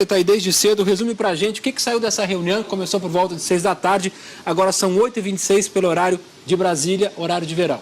Está aí desde cedo, resume pra gente o que saiu dessa reunião, que começou por volta de 6 da tarde, agora são 8h26 pelo horário de Brasília, horário de verão.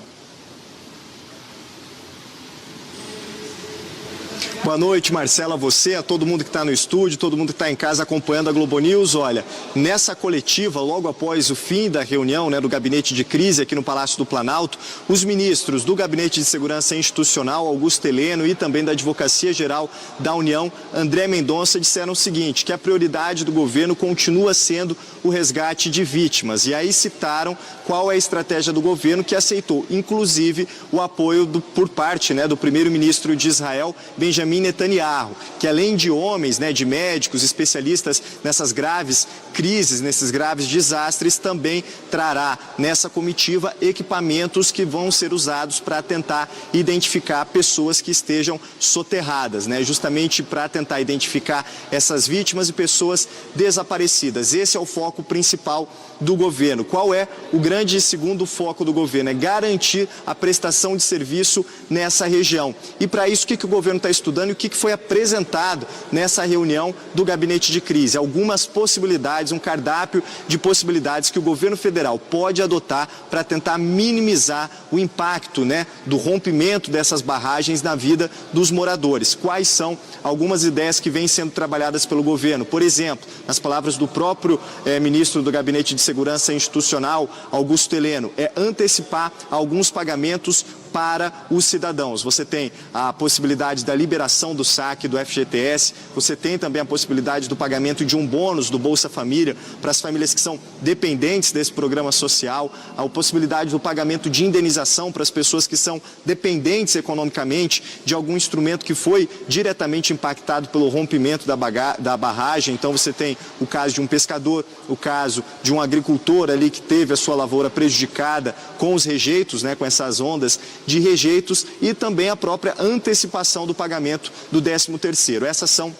Boa noite, Marcela, a você, a todo mundo que está no estúdio, todo mundo que está em casa acompanhando a Globo News. Olha, nessa coletiva, logo após o fim da reunião do Gabinete de Crise aqui no Palácio do Planalto, os ministros do Gabinete de Segurança Institucional, Augusto Heleno, e também da Advocacia Geral da União, André Mendonça, disseram o seguinte, que a prioridade do governo continua sendo o resgate de vítimas. E aí citaram qual é a estratégia do governo, que aceitou, inclusive, o apoio por parte do primeiro-ministro de Israel, Benjamin Netanyahu, que além de homens, de médicos, especialistas nessas graves crises, nesses graves desastres, também trará nessa comitiva equipamentos que vão ser usados para tentar identificar pessoas que estejam soterradas, justamente para tentar identificar essas vítimas e pessoas desaparecidas. Esse é o foco principal do governo. Qual é o grande segundo foco do governo? É garantir a prestação de serviço nessa região. E para isso, o que o governo está estudando e o que foi apresentado nessa reunião do Gabinete de Crise? Algumas possibilidades, um cardápio de possibilidades que o governo federal pode adotar para tentar minimizar o impacto do rompimento dessas barragens na vida dos moradores. Quais são algumas ideias que vêm sendo trabalhadas pelo governo? Por exemplo, nas palavras do próprio ministro do Gabinete de Segurança Institucional, Augusto Heleno, é antecipar alguns pagamentos para os cidadãos. Você tem a possibilidade da liberação do saque do FGTS, você tem também a possibilidade do pagamento de um bônus do Bolsa Família para as famílias que são dependentes desse programa social, a possibilidade do pagamento de indenização para as pessoas que são dependentes economicamente de algum instrumento que foi diretamente impactado pelo rompimento da barragem. Então você tem o caso de um pescador, o caso de um agricultor ali que teve a sua lavoura prejudicada com os rejeitos, com essas ondas de rejeitos, e também a própria antecipação do pagamento do 13º. Essas são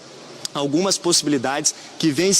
algumas possibilidades que vêm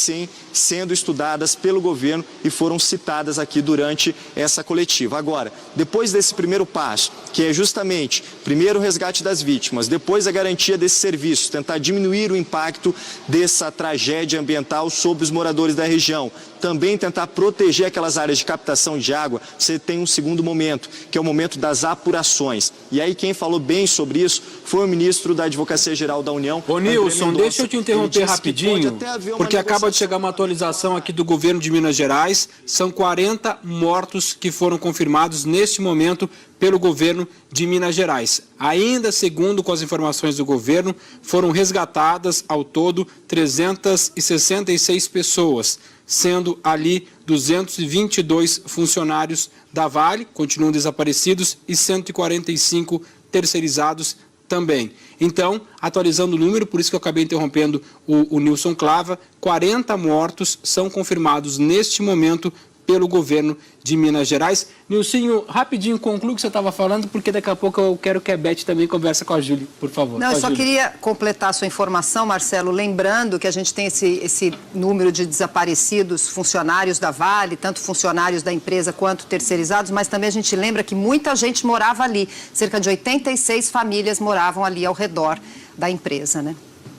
sendo estudadas pelo governo e foram citadas aqui durante essa coletiva. Agora, depois desse primeiro passo, que é justamente primeiro o resgate das vítimas, depois a garantia desses serviços, tentar diminuir o impacto dessa tragédia ambiental sobre os moradores da região, também tentar proteger aquelas áreas de captação de água, você tem um segundo momento, que é o momento das apurações. E aí quem falou bem sobre isso foi o ministro da Advocacia Geral da União. Ô Nilson, deixa eu te interromper rapidinho, porque acaba de chegar uma atualização aqui do governo de Minas Gerais. São 40 mortos que foram confirmados neste momento pelo governo de Minas Gerais. Ainda segundo com as informações do governo, foram resgatadas ao todo 366 pessoas, sendo ali 222 funcionários da Vale, continuam desaparecidos, e 145 terceirizados também. Então, atualizando o número, por isso que eu acabei interrompendo o Nilson Clava, 40 mortos são confirmados neste momento pelo governo de Minas Gerais. Nilcinho, rapidinho, conclui o que você estava falando, porque daqui a pouco eu quero que a Beth também converse com a Júlia, por favor. Não, eu só queria completar a sua informação, Marcelo, lembrando que a gente tem esse número de desaparecidos funcionários da Vale, tanto funcionários da empresa quanto terceirizados, mas também a gente lembra que muita gente morava ali, cerca de 86 famílias moravam ali ao redor da empresa,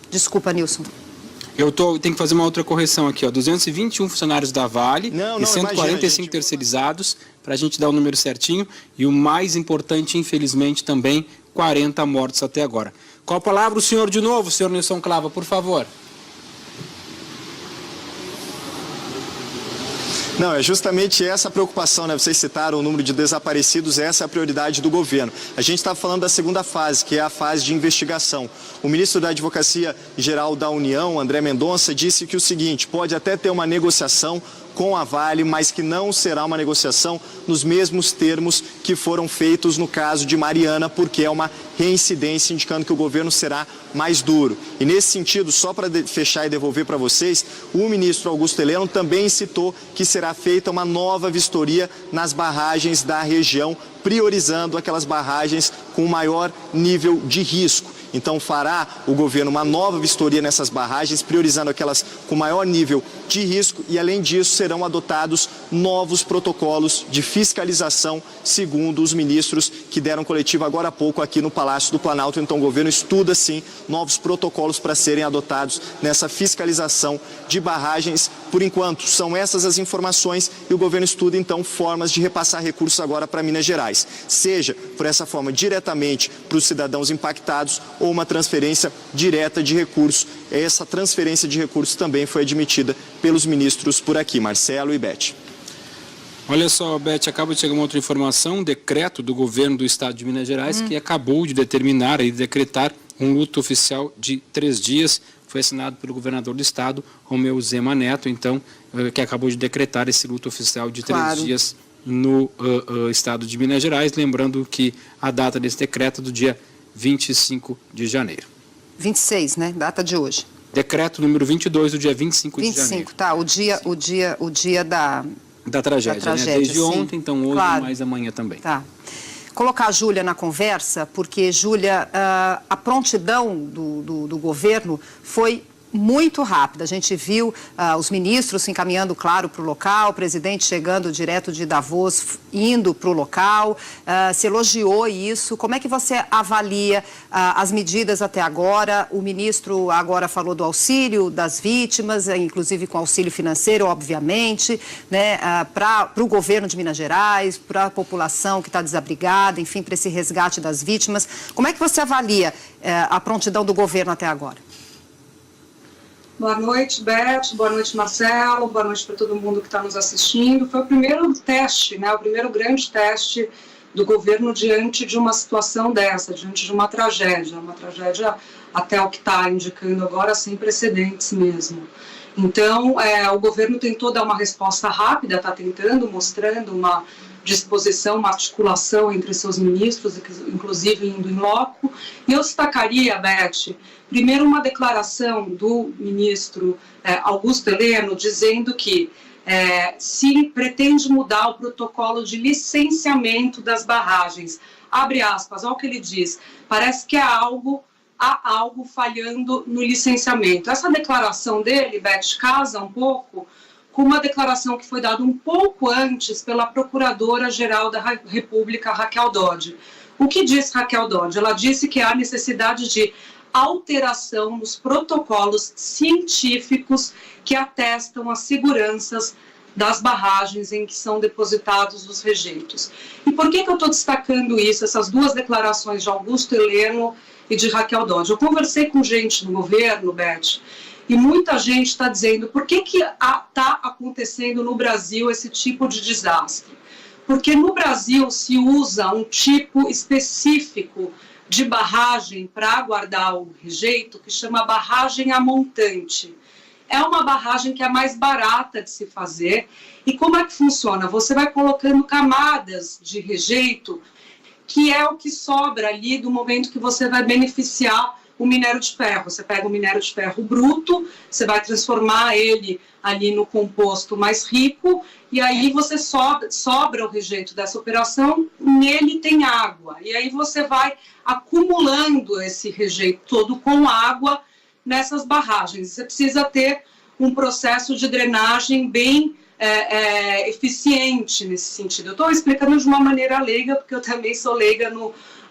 Desculpa, Nilson. Tenho que fazer uma outra correção aqui, 221 funcionários da Vale e 145 terceirizados, para a gente dar o número certinho. E o mais importante, infelizmente, também, 40 mortos até agora. Qual a palavra o senhor de novo, senhor Nilson Clava, por favor? Não, é justamente essa a preocupação, Vocês citaram o número de desaparecidos, essa é a prioridade do governo. A gente está falando da segunda fase, que é a fase de investigação. O ministro da Advocacia Geral da União, André Mendonça, disse que o seguinte, pode até ter uma negociação com a Vale, mas que não será uma negociação nos mesmos termos que foram feitos no caso de Mariana, porque é uma reincidência, indicando que o governo será mais duro. E nesse sentido, só para fechar e devolver para vocês, o ministro Augusto Heleno também citou que será feita uma nova vistoria nas barragens da região, priorizando aquelas barragens com maior nível de risco. Então fará o governo uma nova vistoria nessas barragens, priorizando aquelas com maior nível de risco, e além disso serão adotados novos protocolos de fiscalização, segundo os ministros que deram coletiva agora há pouco aqui no Palácio do Planalto. Então o governo estuda sim novos protocolos para serem adotados nessa fiscalização de barragens. Por enquanto, são essas as informações e o governo estuda então formas de repassar recursos agora para Minas Gerais, seja por essa forma diretamente para os cidadãos impactados ou uma transferência direta de recursos. Essa transferência de recursos também foi admitida pelos ministros por aqui, Marcelo e Beth. Olha só, Beth, acaba de chegar uma outra informação, um decreto do governo do estado de Minas Gerais que acabou de determinar e decretar um luto oficial de 3 dias, foi assinado pelo governador do estado, Romeu Zema Neto, então, que acabou de decretar esse luto oficial de 3 dias no estado de Minas Gerais, lembrando que a data desse decreto é do dia 25 de janeiro. 26, né? Data de hoje. Decreto número 22 do dia 25 de janeiro. 25, tá. O dia da tragédia, né? Desde sim. ontem, então hoje, mais amanhã também. Tá. Colocar a Júlia na conversa, porque, Júlia, a prontidão do governo foi muito rápida. A gente viu os ministros se encaminhando, claro, para o local, o presidente chegando direto de Davos, indo para o local, se elogiou isso. Como é que você avalia as medidas até agora? O ministro agora falou do auxílio das vítimas, inclusive com auxílio financeiro, obviamente, né, para o governo de Minas Gerais, para a população que está desabrigada, enfim, para esse resgate das vítimas. Como é que você avalia a prontidão do governo até agora? Boa noite, Beth. Boa noite, Marcelo. Boa noite para todo mundo que está nos assistindo. Foi o primeiro teste, né, o primeiro grande teste do governo diante de uma situação dessa, diante de uma tragédia até o que está indicando agora, sem precedentes mesmo. Então, o governo tentou dar uma resposta rápida, está tentando, mostrando uma disposição, uma articulação entre seus ministros, inclusive indo em loco. E eu destacaria, Beth, primeiro uma declaração do ministro Augusto Heleno, dizendo que se pretende mudar o protocolo de licenciamento das barragens. Abre aspas, olha o que ele diz, parece que há algo falhando no licenciamento. Essa declaração dele, Beth, casa um pouco com uma declaração que foi dada um pouco antes pela Procuradora-Geral da República, Raquel Dodge. O que diz Raquel Dodge? Ela disse que há necessidade de alteração nos protocolos científicos que atestam as seguranças das barragens em que são depositados os rejeitos. E por que eu estou destacando isso, essas duas declarações de Augusto Heleno e de Raquel Dodge? Eu conversei com gente do governo, Beth, e muita gente está dizendo por que está acontecendo no Brasil esse tipo de desastre. Porque no Brasil se usa um tipo específico de barragem para guardar o rejeito, que chama barragem a montante. É uma barragem que é mais barata de se fazer. E como é que funciona? Você vai colocando camadas de rejeito, que é o que sobra ali do momento que você vai beneficiar o minério de ferro. Você pega o minério de ferro bruto, você vai transformar ele ali no composto mais rico, e aí você sobra o rejeito dessa operação, nele tem água. E aí você vai acumulando esse rejeito todo com água nessas barragens. Você precisa ter um processo de drenagem bem eficiente nesse sentido. Eu estou explicando de uma maneira leiga, porque eu também sou leiga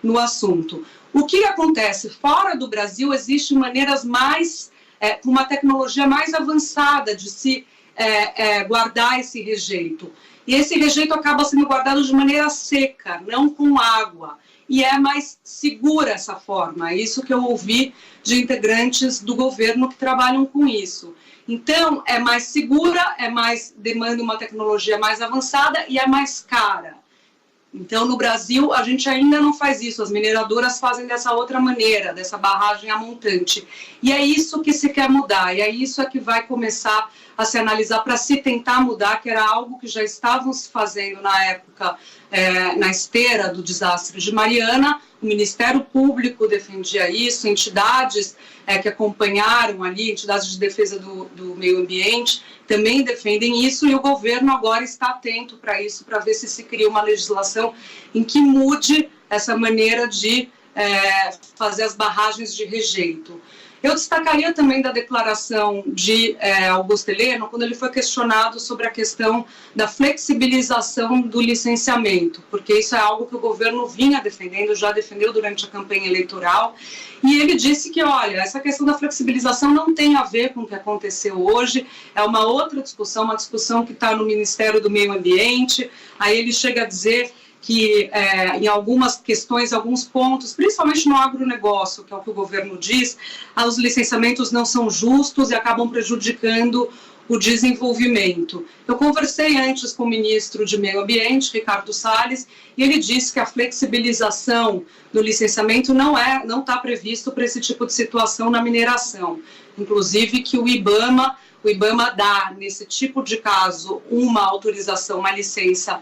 no assunto. O que acontece? Fora do Brasil, existem maneiras mais, com uma tecnologia mais avançada de se guardar esse rejeito. E esse rejeito acaba sendo guardado de maneira seca, não com água. E é mais segura essa forma. É isso que eu ouvi de integrantes do governo que trabalham com isso. Então, é mais segura, demanda uma tecnologia mais avançada e é mais cara. Então, no Brasil, a gente ainda não faz isso. As mineradoras fazem dessa outra maneira, dessa barragem a montante. E é isso que se quer mudar, e é isso que vai começar a se analisar para se tentar mudar, que era algo que já estavam se fazendo na época, na esteira do desastre de Mariana. O Ministério Público defendia isso, entidades que acompanharam ali, entidades de defesa do meio ambiente, também defendem isso, e o governo agora está atento para isso, para ver se cria uma legislação em que mude essa maneira de fazer as barragens de rejeito. Eu destacaria também da declaração de Augusto Heleno, quando ele foi questionado sobre a questão da flexibilização do licenciamento, porque isso é algo que o governo vinha defendendo, já defendeu durante a campanha eleitoral, e ele disse que, olha, essa questão da flexibilização não tem a ver com o que aconteceu hoje, é uma outra discussão, uma discussão que está no Ministério do Meio Ambiente. Aí ele chega a dizer que em algumas questões, alguns pontos, principalmente no agronegócio, que é o que o governo diz, os licenciamentos não são justos e acabam prejudicando o desenvolvimento. Eu conversei antes com o ministro de Meio Ambiente, Ricardo Salles, e ele disse que a flexibilização do licenciamento não está previsto para esse tipo de situação na mineração. Inclusive que o IBAMA dá, nesse tipo de caso, uma autorização, uma licença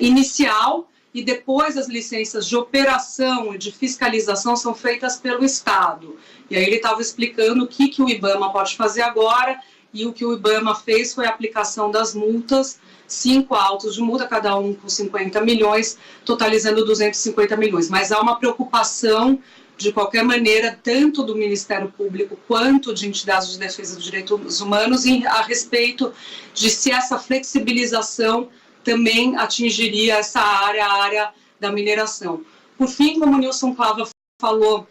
inicial, e depois as licenças de operação e de fiscalização são feitas pelo Estado. E aí ele estava explicando o que o IBAMA pode fazer agora, e o que o IBAMA fez foi a aplicação das multas, 5 autos de multa, cada um com 50 milhões, totalizando 250 milhões. Mas há uma preocupação, de qualquer maneira, tanto do Ministério Público quanto de entidades de defesa dos direitos humanos a respeito de se essa flexibilização também atingiria essa área, a área da mineração. Por fim, como o Nilson Clava falou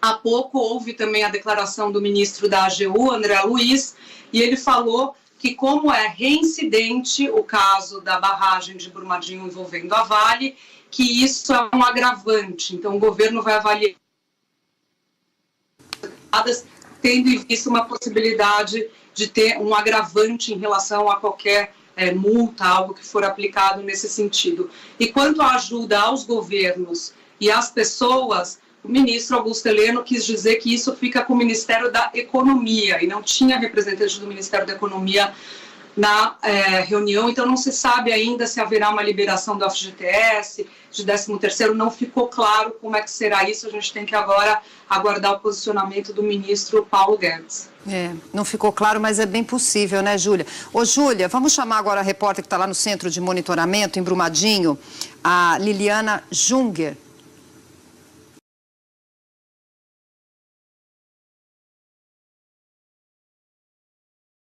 há pouco, houve também a declaração do ministro da AGU, André Luiz, e ele falou que, como é reincidente o caso da barragem de Brumadinho envolvendo a Vale, que isso é um agravante. Então, o governo vai avaliar, tendo em vista uma possibilidade de ter um agravante em relação a qualquer multa, algo que for aplicado nesse sentido. E quanto à ajuda aos governos e às pessoas, o ministro Augusto Heleno quis dizer que isso fica com o Ministério da Economia, e não tinha representante do Ministério da Economia na reunião, então não se sabe ainda se haverá uma liberação do FGTS, de 13º, não ficou claro como é que será isso, a gente tem que agora aguardar o posicionamento do ministro Paulo Guedes. Não ficou claro, mas é bem possível, né, Júlia? Ô, Júlia, vamos chamar agora a repórter que está lá no Centro de Monitoramento, em Brumadinho, a Liliana Junger.